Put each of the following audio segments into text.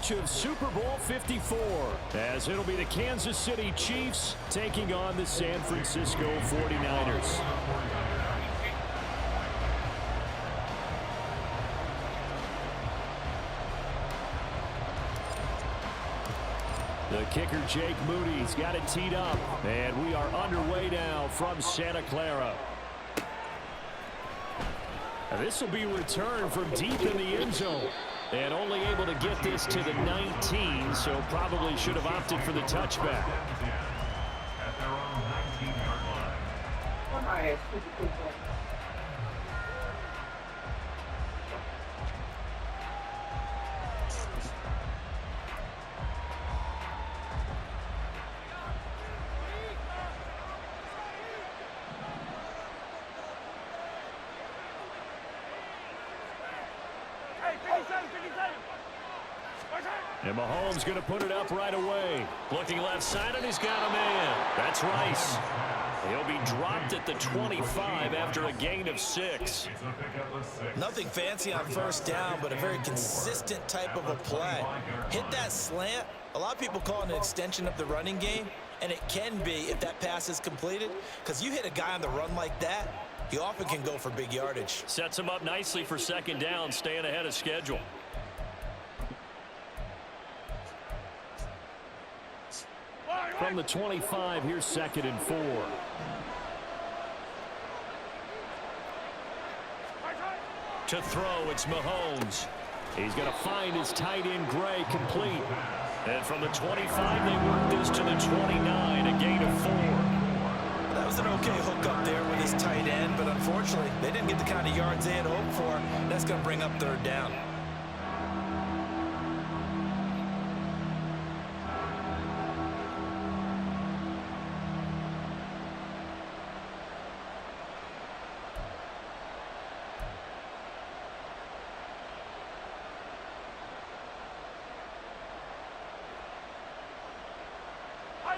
rematch of Super Bowl 54, as it'll be the Kansas City Chiefs taking on the San Francisco 49ers. The kicker, Jake Moody's got it teed up, and we are underway now from Santa Clara. This will be returned from deep in the end zone. And only able to get this to the 19, so probably should have opted for the touchback. At their own 19-yard line. And Mahomes going to put it up right away. Looking left side, and he's got a man. That's Rice. He'll be dropped at the 25 after a gain of 6. Nothing fancy on first down, but a very consistent type of a play. Hit that slant. A lot of people call it an extension of the running game, and it can be if that pass is completed, because you hit a guy on the run like that, he often can go for big yardage. Sets him up nicely for second down, staying ahead of schedule. From the 25, here's 2nd and 4. To throw, it's Mahomes. He's going to find his tight end, Gray, complete. And from the 25, they work this to the 29, a gain of 4. That was an okay hook up there with his tight end, but unfortunately, they didn't get the kind of yards they had hoped for. That's going to bring up 3rd down.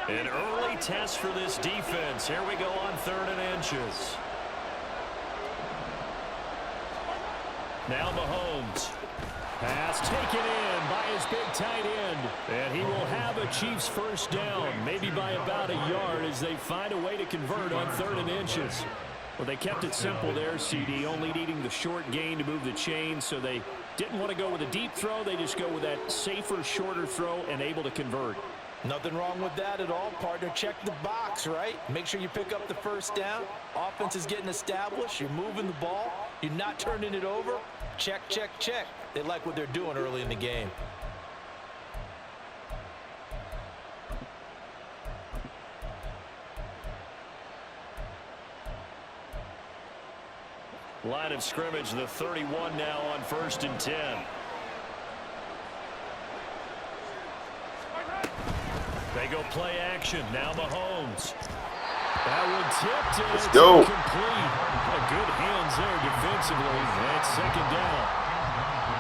An early test for this defense. Here we go on 3rd and inches. Now Mahomes. Pass taken in by his big tight end. And he will have a Chiefs first down, maybe by about a yard, as they find a way to convert on 3rd and inches. Well, they kept it simple there, CD, only needing the short gain to move the chain, so they didn't want to go with a deep throw. They just go with that safer, shorter throw and able to convert. Nothing wrong with that at all, partner. Check the box, right? Make sure you pick up the first down. Offense is getting established. You're moving the ball. You're not turning it over. Check, check, check. They like what they're doing early in the game. Line of scrimmage, the 31 now on 1st and 10. They go play action. Now Mahomes. That one tipped and Let's it's go. incomplete. Good hands there defensively. That's 2nd down.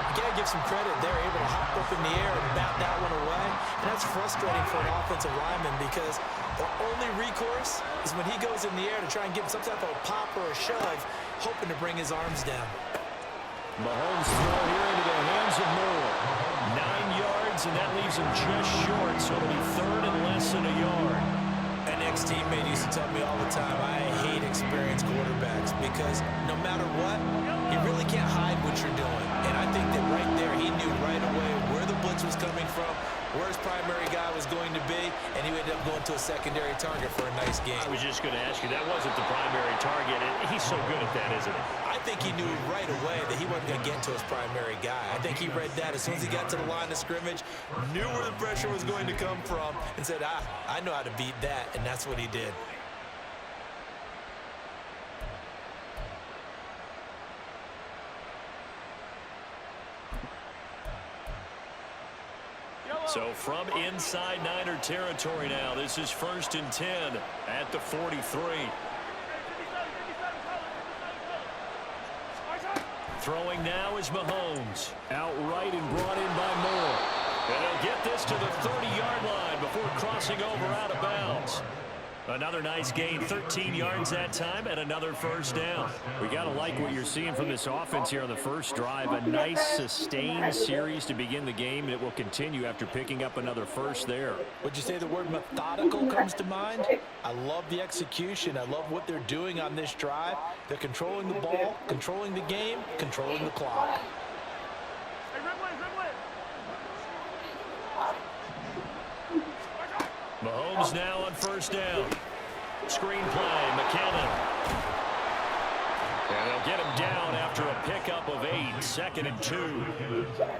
You gotta give some credit. They're able to hop up in the air and bat that one away. And that's frustrating for an offensive lineman because the only recourse is when he goes in the air to try and give him some type of a pop or a shove, hoping to bring his arms down. Mahomes throw here into the hands of Moore. 9 yards, and that leaves him just short, so it'll be 3rd and less than a yard. An ex-teammate used to tell me all the time, I hate experienced quarterbacks because no matter what, you really can't hide what you're doing. And I think that right there, he knew right away where the blitz was coming from, where his primary guy was going to be, and he ended up going to a secondary target for a nice game. I was just going to ask you, that wasn't the primary target, and he's so good at that, isn't he? I think he knew right away that he wasn't going to get to his primary guy. I think he read that as soon as he got to the line of scrimmage, knew where the pressure was going to come from, and said, I know how to beat that, and that's what he did. So from inside Niner territory now, this is 1st and 10 at the 43. Throwing now is Mahomes. Outright and brought in by Moore. And he'll get this to the 30-yard line before crossing over out of bounds. Another nice gain, 13 yards that time, and another first down. We got to like what you're seeing from this offense here on the first drive. A nice, sustained series to begin the game, and it will continue after picking up another first there. Would you say the word methodical comes to mind? I love the execution. I love what they're doing on this drive. They're controlling the ball, controlling the game, controlling the clock. Mahomes now on first down. Screen play, McKinnon. And they'll get him down after a pickup of 8, 2nd and 2.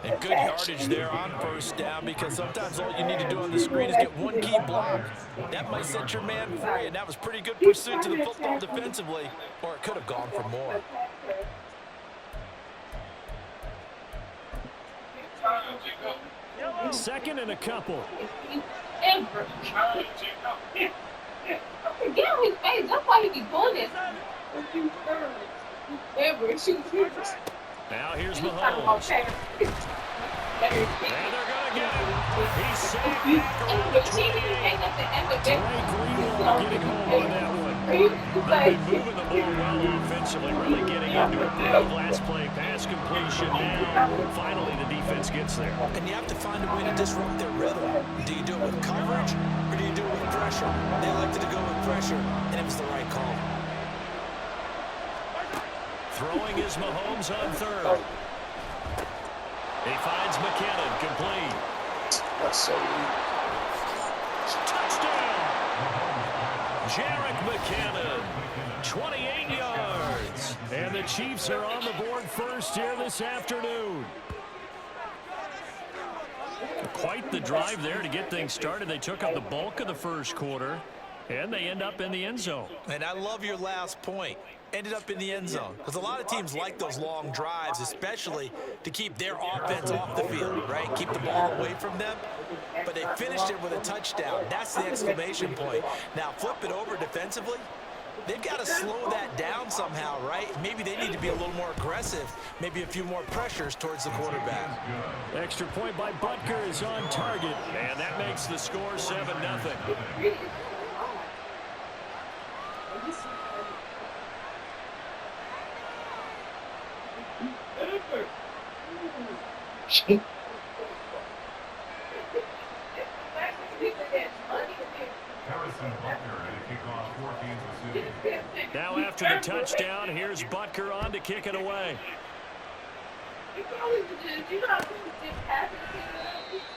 And good yardage there on first down, because sometimes all you need to do on the screen is get one key block. That might set your man free, and that was pretty good pursuit to the football defensively, or it could have gone for more. Second and a couple. Get on his face. That's why he be doing this. Now here's Mahomes. And they're going to get him. He's safe back around the 28. Drake Greenlaw getting home on that one. They've been moving the ball well offensively, really getting into it. Big last play, pass completion now. Finally, the defense gets there. And you have to find a way to disrupt their rhythm. Do you do it with coverage, or do you do it with pressure? They elected to go with pressure, and it was the right call. Throwing is Mahomes on third. He finds McKinnon, complete. That's so weak. Touchdown! Jerick McKinnon, 28 yards. And the Chiefs are on the board first here this afternoon. Quite the drive there to get things started. They took up the bulk of the first quarter, and they end up in the end zone. And I love your last point. Ended up in the end zone. Because a lot of teams like those long drives, especially to keep their offense off the field, right? Keep the ball away from them. But they finished it with a touchdown. That's the exclamation point. Now, flip it over defensively. They've got to slow that down somehow, right? Maybe they need to be a little more aggressive. Maybe a few more pressures towards the quarterback. Extra point by Butker is on target. And that makes the score 7-0. Now after the touchdown, here's Butker on to kick it away.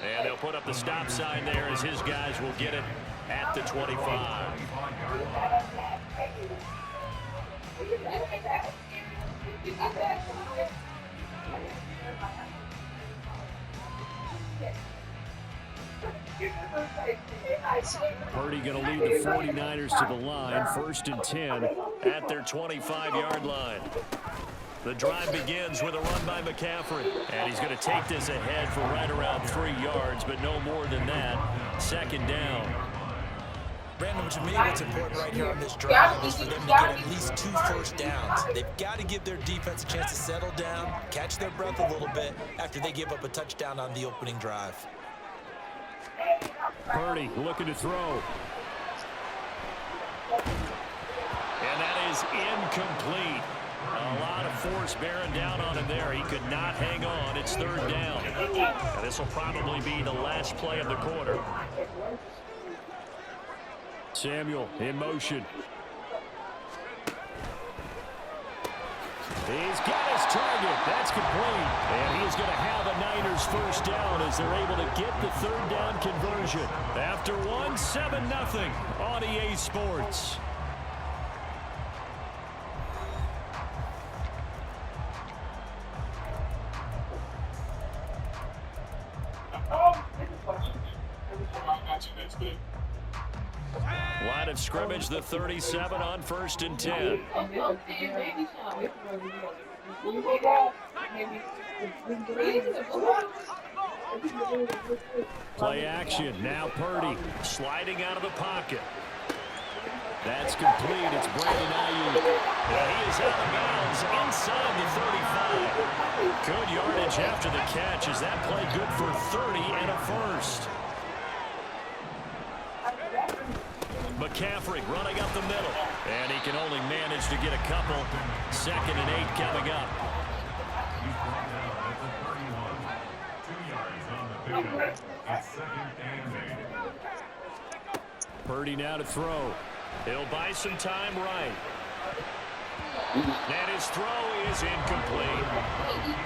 And they'll put up the stop sign there as his guys will get it at the 25. Purdy going to lead the 49ers to the line, 1st and 10 at their 25-yard line. The drive begins with a run by McCaffrey, and he's going to take this ahead for right around 3 yards, but no more than that. 2nd down. Brandon, to me, what's important right here on this drive is for them to get at least 2 first downs. They've got to give their defense a chance to settle down, catch their breath a little bit after they give up a touchdown on the opening drive. Purdy looking to throw. And that is incomplete. A lot of force bearing down on him there. He could not hang on. It's 3rd down. And this will probably be the last play of the quarter. Samuel in motion. He's got his target. That's complete. And he's going to have a Niners first down as they're able to get the 3rd down conversion. After one, 7-0 on EA Sports. Line of scrimmage, the 37 on 1st and 10. Play action. Now Purdy sliding out of the pocket. That's complete. It's Brandon Ayuk. And he is out of bounds inside the 35. Good yardage after the catch. Is that play good for 30 and a first? McCaffrey running up the middle. And he can only manage to get a couple. 2nd and 8 coming up. He's brought down at the 31. 2 yards on the pickup. It's 2nd and 8. Purdy now to throw. He'll buy some time right. And his throw is incomplete.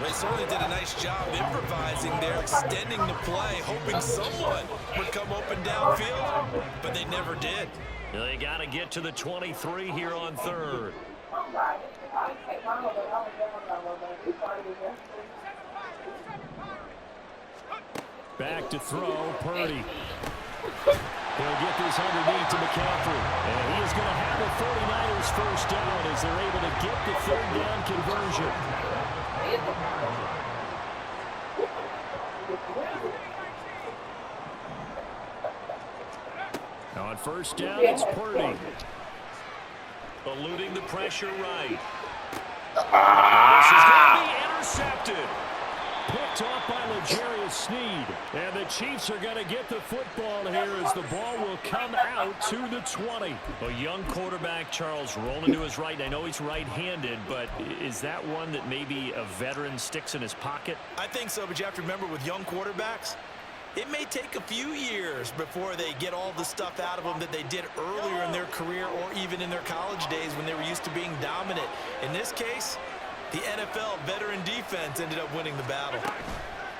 They certainly did a nice job improvising there, extending the play, hoping someone would come open downfield, but they never did. They got to get to the 23 here on 3rd. Back to throw, Purdy. He'll get this underneath to McCaffrey. And he is going to have a 49ers first down as they're able to get the 3rd down conversion. On 1st down, it's Purdy. Eluding the pressure right. This is going to be intercepted. Picked off by L'Jarius Sneed. And the Chiefs are going to get the football here as the ball will come out to the 20. A young quarterback, Charles, rolling to his right. I know he's right-handed, but is that one that maybe a veteran sticks in his pocket? I think so, but you have to remember with young quarterbacks, it may take a few years before they get all the stuff out of them that they did earlier in their career or even in their college days when they were used to being dominant. In this case, the NFL veteran defense ended up winning the battle.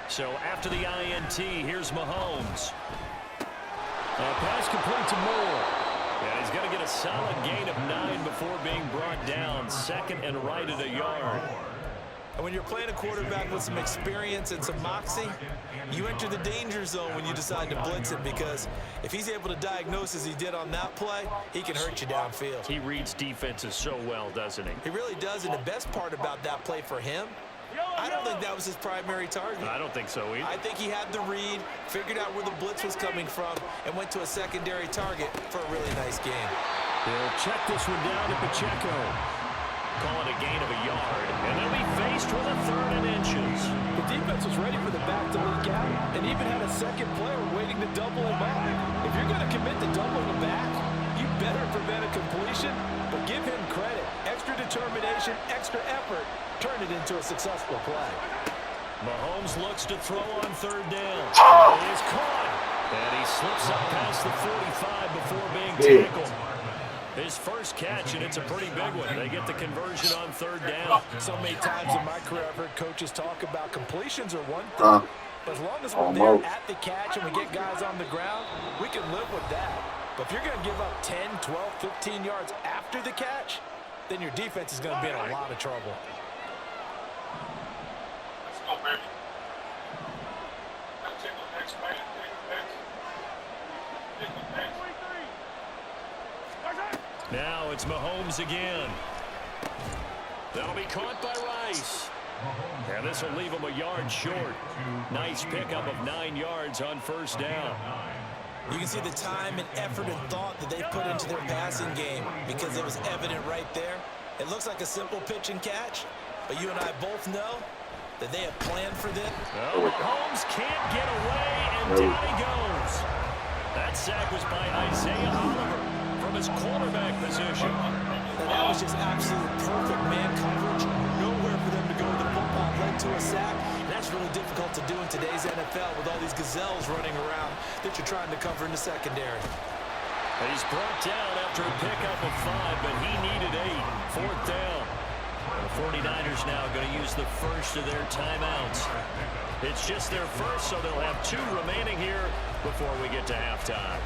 So after the INT, here's Mahomes. A pass complete to Moore. And he's going to get a solid gain of 9 before being brought down. 2nd and right at a yard. And when you're playing a quarterback with some experience and some moxie, you enter the danger zone when you decide to blitz him, because if he's able to diagnose as he did on that play, he can hurt you downfield. He reads defenses so well, doesn't he? He really does, and the best part about that play for him, I don't think that was his primary target. I don't think so either. I think he had the read, figured out where the blitz was coming from, and went to a secondary target for a really nice game. He'll check this one down to Pacheco. Call it a gain of a yard, and they'll be faced with a 3rd and inches. The defense was ready for the back to leak out and even had a second player waiting to double him up. If you're going to commit to doubling the back, you better prevent a completion, but give him credit. Extra determination, extra effort, turn it into a successful play. Mahomes looks to throw on 3rd down. He is caught, and he slips up past the 45 before being tackled. His first catch, and it's a pretty big one. They get the conversion on 3rd down. So many times in my career I've heard coaches talk about completions are one thing, but as long as we're there at the catch and we get guys on the ground, we can live with that. But if you're going to give up 10, 12, 15 yards after the catch, then your defense is going to be in a lot of trouble. Let's go, baby. Let's take the next man. Take the next. Now it's Mahomes again. That'll be caught by Rice. And this will leave him a yard short. Nice pickup of 9 yards on 1st down. You can see the time and effort and thought that they put into their passing game, because it was evident right there. It looks like a simple pitch and catch, but you and I both know that they have planned for this. Well, Mahomes can't get away, and down he goes. That sack was by Isaiah Oliver from his quarterback position. And that was just absolute perfect man coverage. Nowhere for them to go with the football. Led to a sack. And that's really difficult to do in today's NFL with all these gazelles running around that you're trying to cover in the secondary. He's brought down after a pickup of 5, but he needed 8. 4th down. The 49ers now going to use the first of their timeouts. It's just their first, so they'll have 2 remaining here before we get to halftime.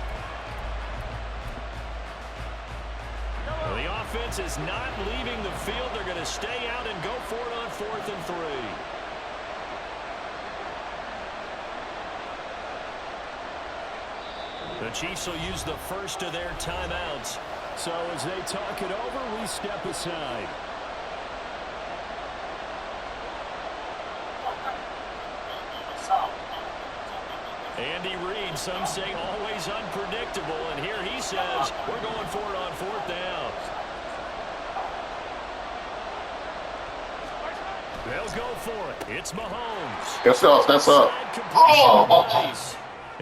Well, the offense is not leaving the field. They're going to stay out and go for it on 4th and 3. The Chiefs will use the first of their timeouts. So as they talk it over, we step aside. Andy Reid, some say always unpredictable, and here he says we're going for it on 4th down. They'll go for it. It's Mahomes. That's up. Oh!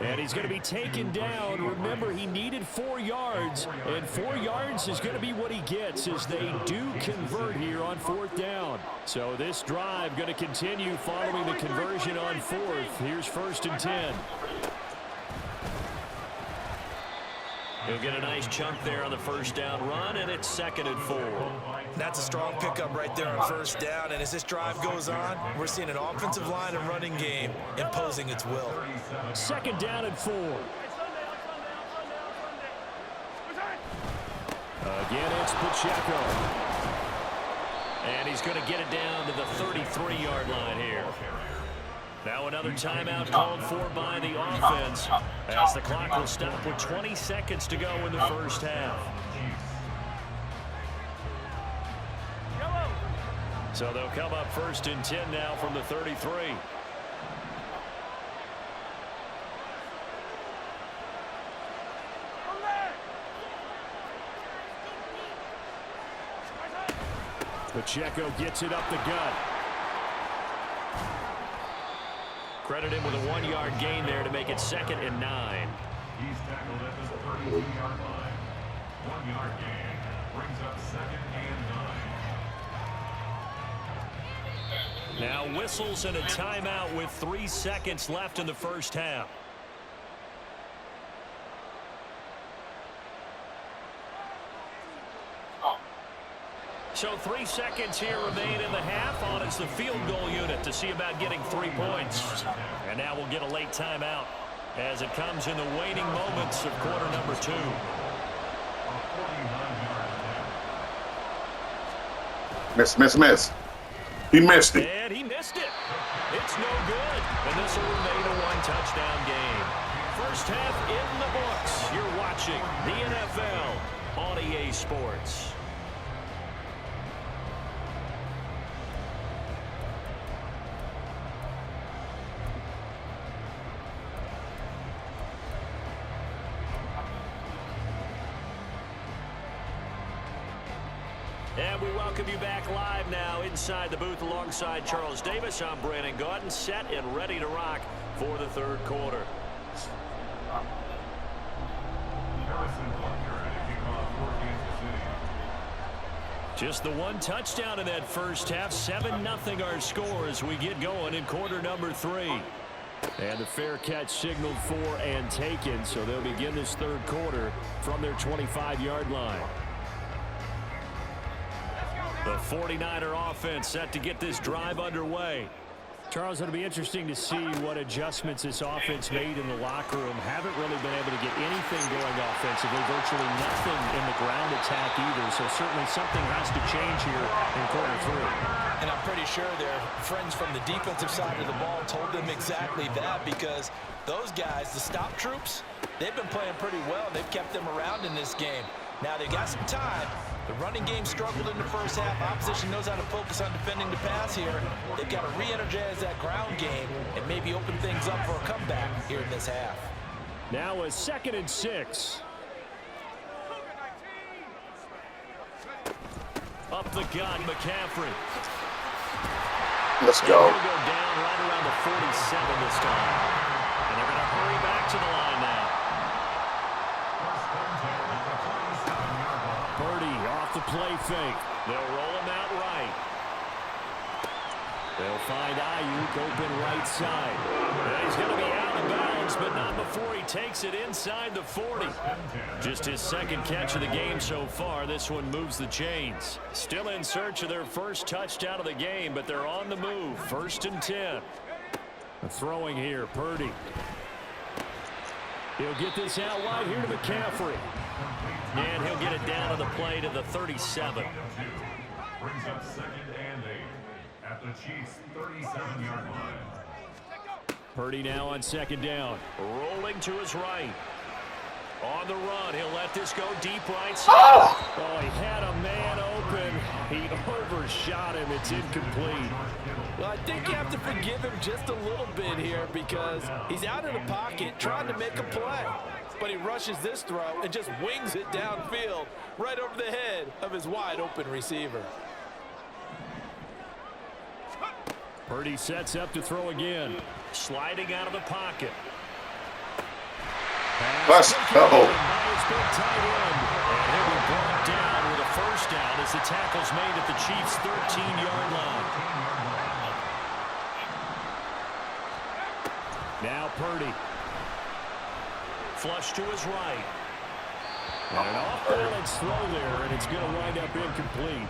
And he's going to be taken down. Remember, he needed 4 yards, and 4 yards is going to be what he gets as they do convert here on 4th down. So this drive going to continue following the conversion on 4th. Here's 1st and 10. He'll get a nice chunk there on the 1st down run, and it's 2nd and 4. That's a strong pickup right there on 1st down, and as this drive goes on, we're seeing an offensive line and running game imposing its will. 2nd down and 4. Again, it's Pacheco. And he's going to get it down to the 33-yard line here. Now another timeout called for by the offense as the clock will stop with 20 seconds to go in the 1st half. So they'll come up 1st and 10 now from the 33. Pacheco gets it up the gut. Credit him with a 1-yard gain there to make it 2nd and 9. He's tackled at the 32-yard line. 1-yard gain brings up 2nd and 9. Now whistles and a timeout with 3 seconds left in the 1st half. So 3 seconds here remain in the half on as the field goal unit to see about getting 3 points. And now we'll get a late timeout as it comes in the waning moments of quarter number 2. Miss. He missed it. And he missed it. It's no good. And this will remain a 1-touchdown game. 1st half in the books. You're watching the NFL on EA Sports. And we welcome you back live now inside the booth alongside Charles Davis. I'm Brandon Gaudin, set and ready to rock for the 3rd quarter. Just the 1 touchdown in that 1st half. 7-0 our score as we get going in quarter number 3. And the fair catch signaled for and taken, so they'll begin this 3rd quarter from their 25-yard line. The 49er offense set to get this drive underway. Charles, it'll be interesting to see what adjustments this offense made in the locker room. Haven't really been able to get anything going offensively, virtually nothing in the ground attack either. So certainly something has to change here in quarter 3. And I'm pretty sure their friends from the defensive side of the ball told them exactly that, because those guys, the stop troops, they've been playing pretty well. They've kept them around in this game. Now they've got some time. The running game struggled in the 1st half. Opposition knows how to focus on defending the pass here. They've got to re-energize that ground game and maybe open things up for a comeback here in this half. Now a 2nd and 6. Up the gut, McCaffrey. Let's go. They're going to go down right around the 47 this time. And they're going to hurry back to the line now. Purdy off the play fake. They'll roll him out right. They'll find Ayuk open right side. And he's going to be out of bounds, but not before he takes it inside the 40. Just his 2nd catch of the game so far. This one moves the chains. Still in search of their 1st touchdown of the game, but they're on the move. 1st and 10. Throwing here, Purdy. He'll get this out wide here to McCaffrey. And he'll get it down on the play to the 37. Brings up 2nd and 8 at the Chiefs' 37-yard line. Purdy now on 2nd down. Rolling to his right. On the run, he'll let this go deep right side. Oh, he had a man open. He overshot him. It's incomplete. Well, I think you have to forgive him just a little bit here because he's out of the pocket trying to make a play. But he rushes this throw and just wings it downfield right over the head of his wide-open receiver. Purdy sets up to throw again. Sliding out of the pocket. Let's go. By his big tight end. And he'll be brought down with a first down as the tackle's made at the Chiefs' 13-yard line. Now Purdy. Flush to his right. And an off-balance throw there, and it's going to wind up incomplete.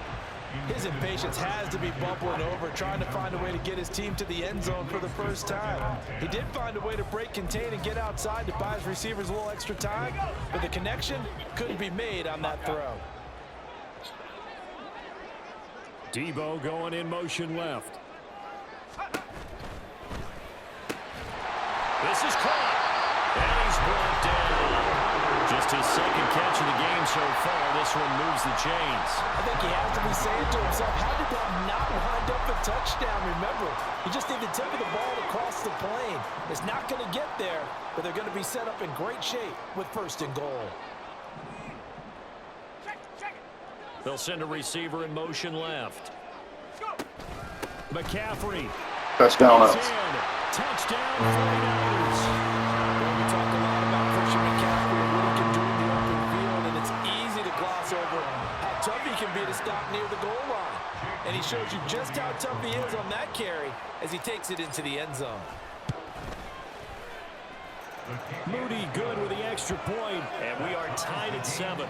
His impatience has to be bubbling over, trying to find a way to get his team to the end zone for the first time. He did find a way to break contain and get outside to buy his receivers a little extra time, but the connection couldn't be made on that throw. Debo going in motion left. This is caught, and he's brought down. Just his second catch of the game so far. This one moves the chains. I think he has to be saying to himself, how did that not wind up a touchdown? Remember, you just need the tip of the ball to cross the plane. It's not going to get there, but they're going to be set up in great shape with first and goal. They'll send a receiver in motion left. McCaffrey. Touchdown us. Touchdown 49ers. We talk a lot about Christian McCaffrey and what he can do in the open field, and it's easy to gloss over how tough he can be to stop near the goal line. And he shows you just how tough he is on that carry as he takes it into the end zone. Moody good with the extra point, and we are tied at 7.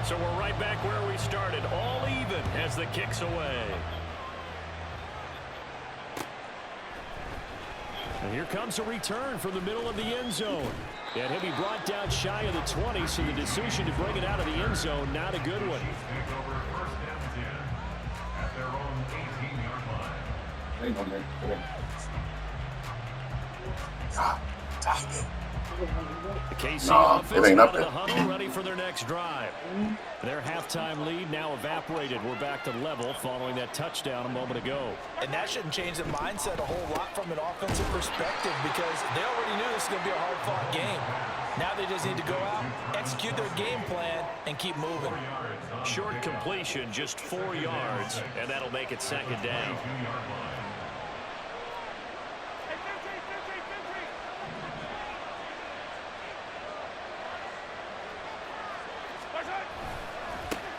So we're right back where we started, all even as the kick's away. And here comes a return from the middle of the end zone. And he'll be brought down shy of the 20, so the decision to bring it out of the end zone, not a good one. The KC offense out of the huddle, ready for their next drive. Their halftime lead now evaporated. We're back to level following that touchdown a moment ago. And that shouldn't change the mindset a whole lot from an offensive perspective, because they already knew this was going to be a hard-fought game. Now they just need to go out, execute their game plan, and keep moving. Short completion, just 4 yards, and that'll make it second down.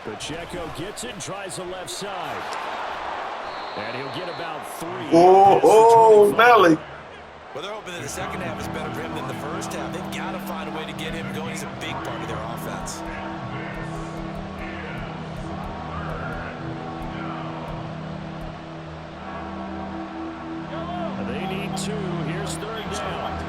Pacheco gets it and tries the left side. And he'll get about 3. Oh, Nelly. Well, they're hoping that the second half is better for him than the first half. They've got to find a way to get him going. He's a big part of their offense. They need 2. Here's third down.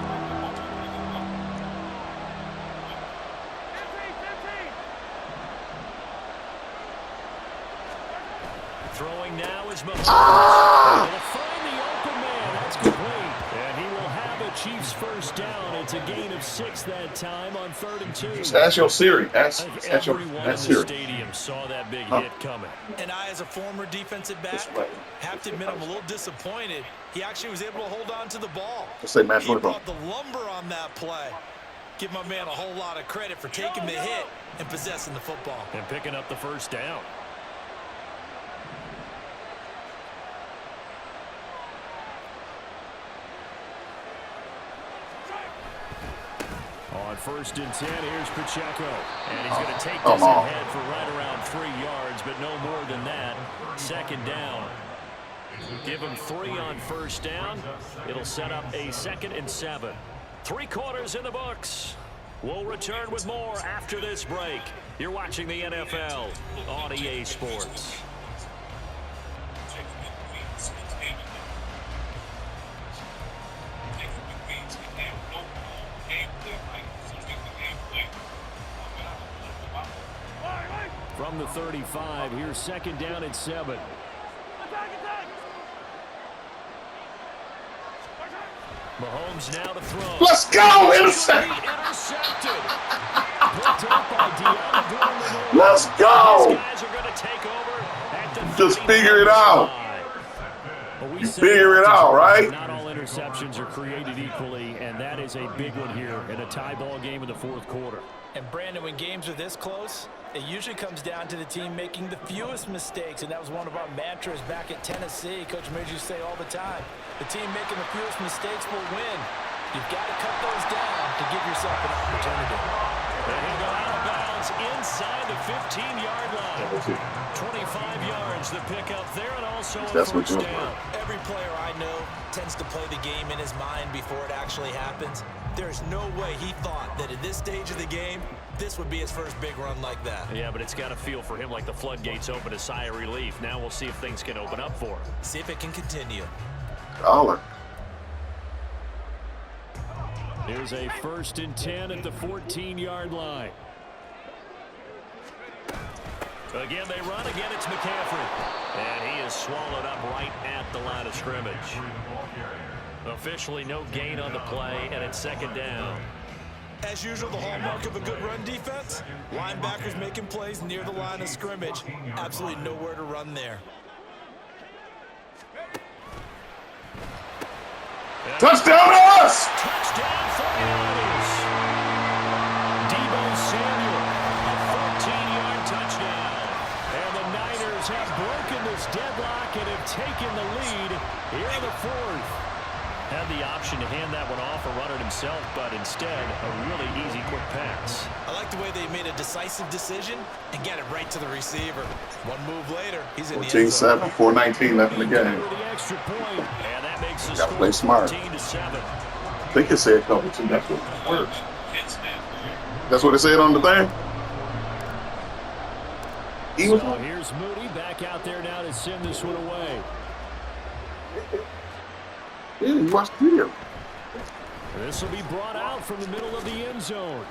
Throwing now is Mahomes. They'll find the open man. That's complete. And he will have a Chiefs first down. It's a gain of 6 that time on 3rd and 2. Just ask your Siri. Ask your Everyone in the Siri. stadium saw that big hit coming. And I, as a former defensive back, have to admit I'm a little disappointed. He actually was able to hold on to the ball. Just say match He football. brought the lumber on that play. Give my man a whole lot of credit for taking the hit and possessing the football. And picking up the first down. On 1st and 10, here's Pacheco. And he's going to take this ahead for right around 3 yards, but no more than that. Second down. Give him 3 on first down. It'll set up a 2nd and 7. 3 quarters in the books. We'll return with more after this break. You're watching the NFL on EA Sports. From the 35, here's 2nd down and 7. Mahomes now to throw. Let's go! Intercepted! Let's go! These guys are going to take over at the Just figure it out. You figure it out, right? Not all interceptions are created equally, and that is a big one here in a tie ball game in the fourth quarter. And Brandon, when games are this close, it usually comes down to the team making the fewest mistakes, and that was one of our mantras back at Tennessee. Coach Midge used to say all the time, the team making the fewest mistakes will win. You've got to cut those down to give yourself an opportunity. And he'll go out of bounds inside the 15-yard line. 25 yards the pickup there, and also a first down. Every player I know tends to play the game in his mind before it actually happens. There's no way he thought that at this stage of the game, this would be his first big run like that. Yeah, but it's got to feel for him like the floodgates open, a sigh of relief. Now we'll see if things can open up for him. See if it can continue. Dollar. Here's a 1st and 10 at the 14-yard line. Again, they run. Again, it's McCaffrey. And he is swallowed up right at the line of scrimmage. Officially no gain on the play, and it's 2nd down. As usual, the hallmark of a good run defense, linebackers making plays near the line of scrimmage. Absolutely nowhere to run there. Touchdown us! Touchdown 49ers. Deebo Samuel, a 14-yard touchdown. And the Niners have broken this deadlock and have taken the lead here in the 4th. Had the option to hand that one off or run it himself, but instead, a really easy, quick pass. I like the way they made a decisive decision and get it right to the receiver. One move later, he's in the end zone. 14-7, 4:19 left in the game. The extra point, and that makes the Gotta play smart. 14-7. I think it said cover 2. That's what it works. That's what it said on the thing? So here's Moody back out there now to send this one away. Yeah, you watched the video. This will be brought out from the middle of the end zone.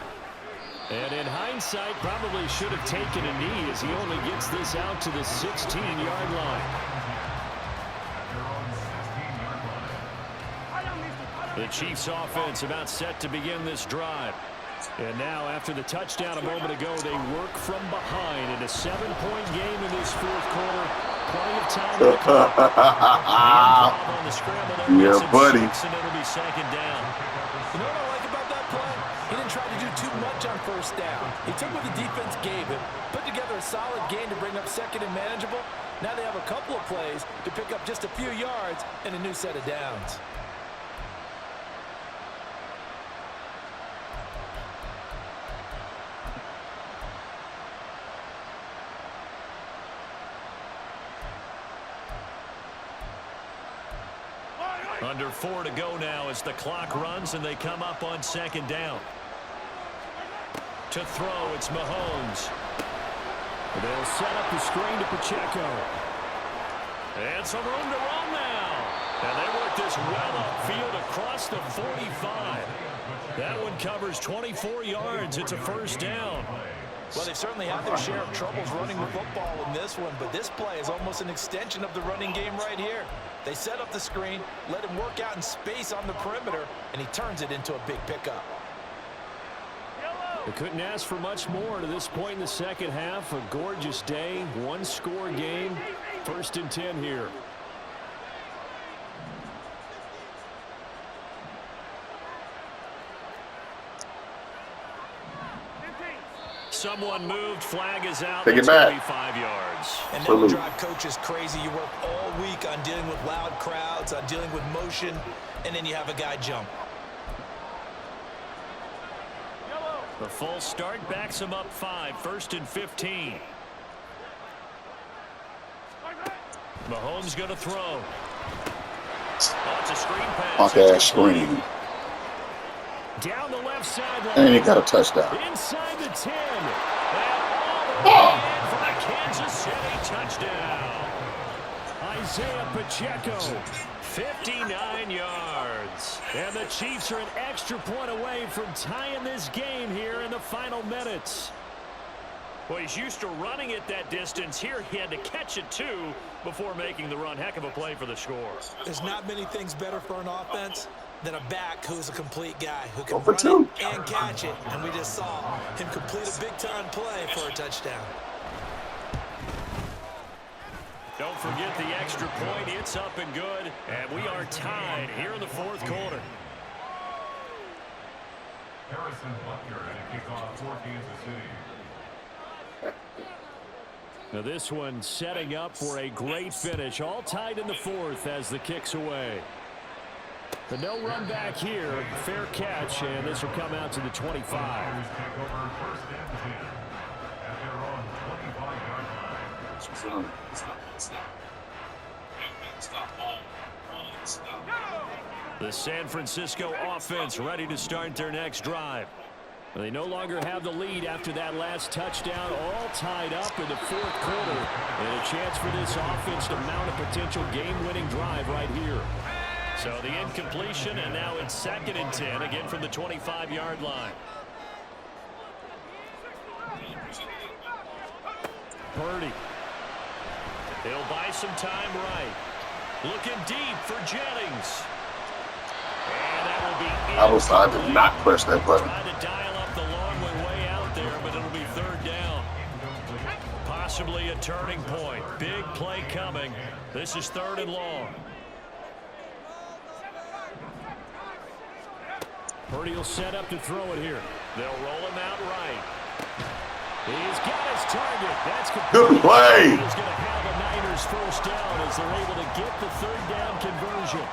And in hindsight, probably should have taken a knee as he only gets this out to the 16-yard line. The Chiefs offense about set to begin this drive. And now after the touchdown a moment ago, they work from behind in a 7-point game in this fourth quarter. Plenty of time to come. On the scramble there, yeah, buddy. And it'll be 2nd down. You know what I like about that play? He didn't try to do too much on 1st down. He took what the defense gave him, put together a solid game to bring up 2nd and manageable. Now they have a couple of plays to pick up just a few yards and a new set of downs. Under 4 to go now as the clock runs and they come up on 2nd down. To throw, it's Mahomes. They'll set up the screen to Pacheco. And some room to run now. And they work this well upfield across the 45. That one covers 24 yards. It's a 1st down. Well, they've certainly had their share of troubles running the football in this one, but this play is almost an extension of the running game right here. They set up the screen, let him work out in space on the perimeter, and he turns it into a big pickup. They couldn't ask for much more to this point in the second half. A gorgeous day, 1-score game. 1st and 10 here. Someone moved. Flag is out. Take it back. 5 yards. And that will drive coaches crazy. You work all week on dealing with loud crowds, on dealing with motion, and then you have a guy jump. The full start backs him up 5. 1st and 15. Mahomes going to throw. Oh, it's a screen pass. Punk-ass screen. Down the left sideline. And he got a touchdown. Inside the 10. And all the way in for the Kansas City touchdown. Isaiah Pacheco, 59 yards. And the Chiefs are an extra point away from tying this game here in the final minutes. Well, he's used to running it that distance. Here he had to catch it, too, before making the run. Heck of a play for the score. There's not many things better for an offense than a back who's a complete guy who can Go for run two. it and catch it. And we just saw him complete a big-time play for a touchdown. Don't forget the extra point. It's up and good. And we are tied here in the fourth quarter. Harrison Butker and a kickoff for Kansas City. Now this one setting up for a great finish. All tied in the fourth as the kick's away. The no run back here. Fair catch, and this will come out to the 25. Buccaneers take over first and 10 at their own 25-yard line. The San Francisco offense ready to start their next drive. They no longer have the lead after that last touchdown, all tied up in the fourth quarter. And a chance for this offense to mount a potential game-winning drive right here. So the incompletion, and now it's 2nd and 10, again from the 25-yard line. Purdy. He'll buy some time right. Looking deep for Jennings. And that will be I did not press that button. Trying to dial up the long way out there, but it'll be 3rd down. Possibly a turning point. Big play coming. This is 3rd and long. Purdy will set up to throw it here. They'll roll him out right. He's got his target. That's Good play. He's going to have a Niners first down as they're able to get the 3rd down conversion.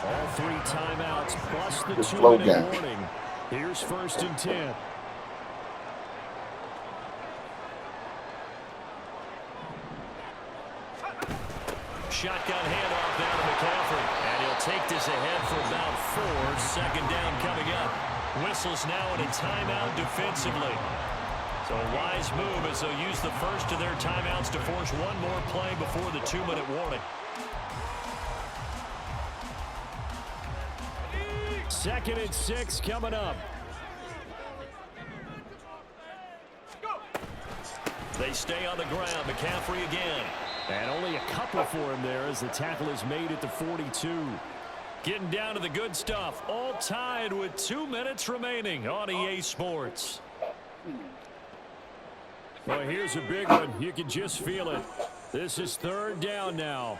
All 3 timeouts plus the 2-minute warning. Here's 1st and 10. Shotgun handoff down to McCaffrey. And he'll take this ahead for about 4. 2nd down coming up. Whistles now in a timeout defensively. So a wise move as they'll use the first of their timeouts to force one more play before the 2-minute warning. 2nd and 6 coming up. They stay on the ground. McCaffrey again. And only a couple for him there as the tackle is made at the 42. Getting down to the good stuff. All tied with 2 minutes remaining on EA Sports. Well, here's a big one. You can just feel it. This is 3rd down now.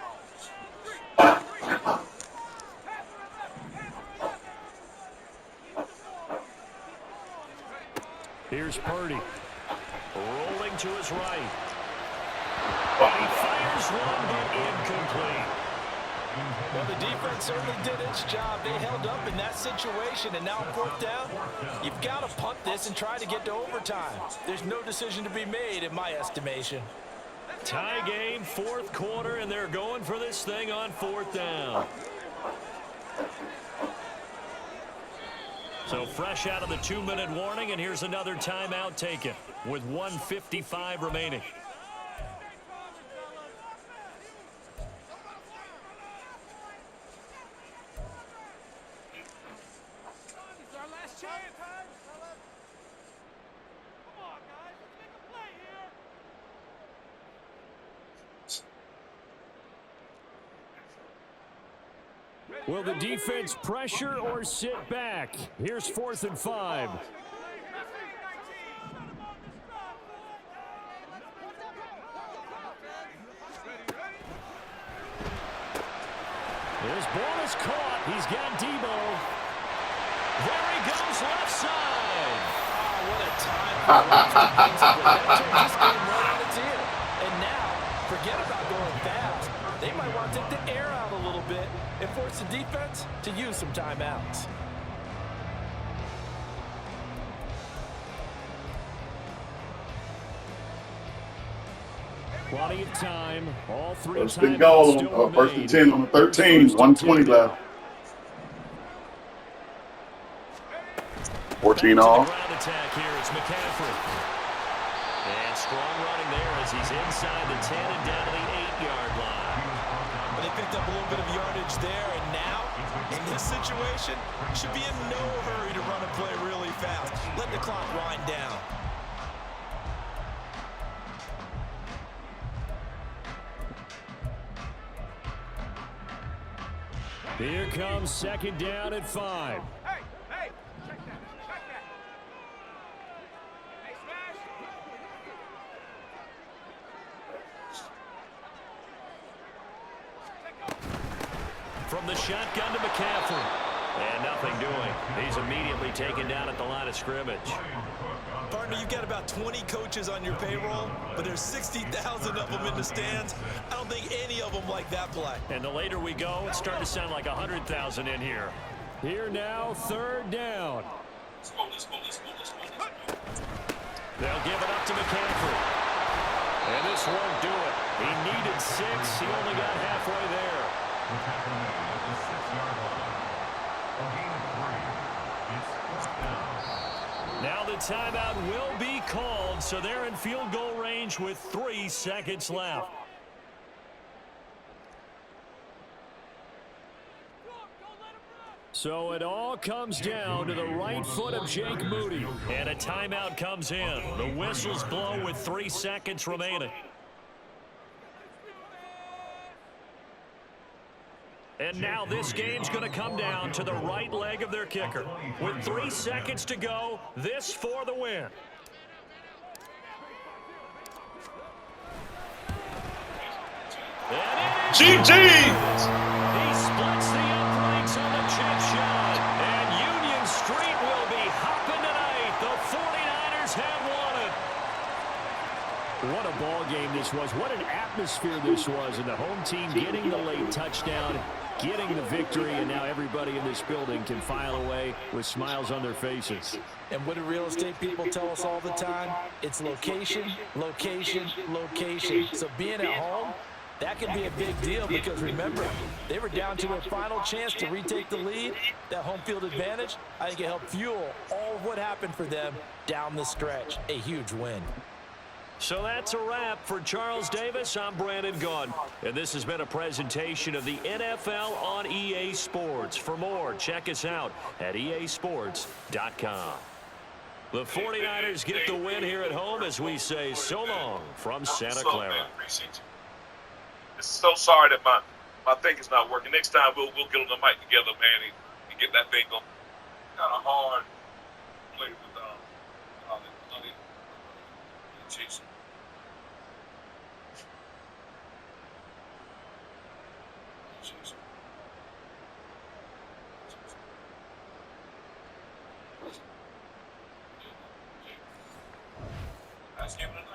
Here's Purdy. Rolling to his right. He fires one, but incomplete. Well, the defense certainly did its job. They held up in that situation, and now 4th down, you've got to punt this and try to get to overtime. There's no decision to be made, in my estimation. Tie game, 4th quarter, and they're going for this thing on 4th down. So fresh out of the 2-minute warning, and here's another timeout taken with 1:55 remaining. Will the defense pressure or sit back? Here's 4th and 5. His ball is caught. He's got Debo. There he goes, left side. Oh, what a time for that just came right on its ear. And now, forget about going fast. They might want to take the air out a little bit and force the defense to use some timeouts. Plenty of time. All 3 First and goal, 1st and 10 on the 13. 1:20 left. 14 off. Ground attack here. It's McCaffrey. And strong running there as he's inside the 10 and down to the 8-yard line. But they picked up a little bit of yardage there, and now, in this situation, should be in no hurry to run a play really fast. Let the clock wind down. Here comes second down at 5. Hey, check that. Hey, smash. From the shotgun to McCaffrey. And nothing doing. He's immediately taken down at the line of scrimmage. Partner, you've got about 20 coaches on your payroll, but there's 60,000 of them in the stands. I don't think any of them like that play. And the later we go, it's starting to sound like 100,000 in here. Here now, third down. Let's go. They'll give it up to McCaffrey. And this won't do it. He needed 6. He only got halfway there. At the 6-yard line. A gain of 3. It's first down. Now the timeout will be called, so they're in field goal range with 3 seconds left. So it all comes down to the right foot of Jake Moody. And a timeout comes in. The whistles blow with 3 seconds remaining. And now this game's going to come down to the right leg of their kicker. With 3 seconds to go, this for the win. GG! He splits the uprights on the chip shot. And Union Street will be hopping tonight. The 49ers have won it. What a ball game this was. What an atmosphere this was. And the home team getting the late touchdown, getting the victory, and now everybody in this building can file away with smiles on their faces. And what do real estate people tell us all the time? It's location, location, location. So being at home, that can be a big deal because, remember, they were down to their final chance to retake the lead. That home field advantage, I think it helped fuel all of what happened for them down the stretch. A huge win. So that's a wrap for Charles Davis. I'm Brandon Gaudin, and this has been a presentation of the NFL on EA Sports. For more, check us out at easports.com. The 49ers get the win here at home as we say so long from Santa Clara. So sorry that my thing is not working. Next time we'll get on the mic together, man, and get that thing going. Kind of hard to play with Jason. Let's give it a